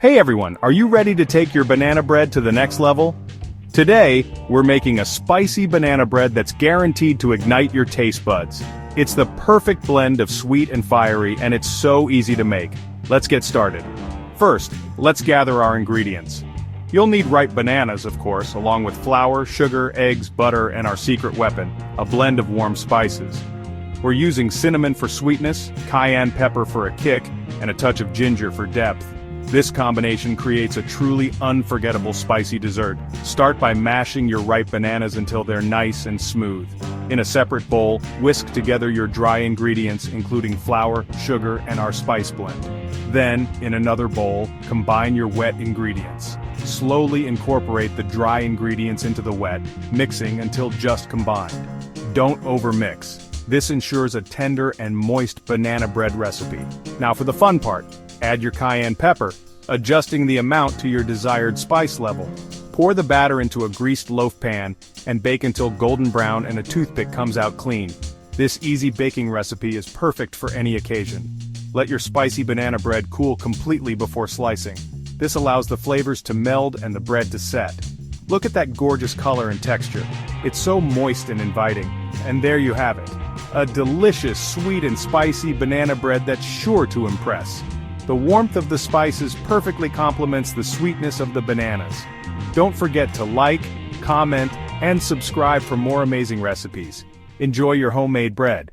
Hey everyone, are you ready to take your banana bread to the next level? Today, we're making a spicy banana bread that's guaranteed to ignite your taste buds. It's the perfect blend of sweet and fiery, and it's so easy to make. Let's get started. First, let's gather our ingredients. You'll need ripe bananas, of course, along with flour, sugar, eggs, butter, and our secret weapon, a blend of warm spices. We're using cinnamon for sweetness, cayenne pepper for a kick, and a touch of ginger for depth. This combination creates a truly unforgettable spicy dessert. Start by mashing your ripe bananas until they're nice and smooth. In a separate bowl, whisk together your dry ingredients including flour, sugar, and our spice blend. Then, in another bowl, combine your wet ingredients. Slowly incorporate the dry ingredients into the wet, mixing until just combined. Don't overmix. This ensures a tender and moist banana bread recipe. Now for the fun part. Add your cayenne pepper, adjusting the amount to your desired spice level. Pour the batter into a greased loaf pan and bake until golden brown and a toothpick comes out clean. This easy baking recipe is perfect for any occasion. Let your spicy banana bread cool completely before slicing. This allows the flavors to meld and the bread to set. Look at that gorgeous color and texture. It's so moist and inviting. And there you have it. A delicious, sweet and spicy banana bread that's sure to impress. The warmth of the spices perfectly complements the sweetness of the bananas. Don't forget to like, comment, and subscribe for more amazing recipes. Enjoy your homemade bread.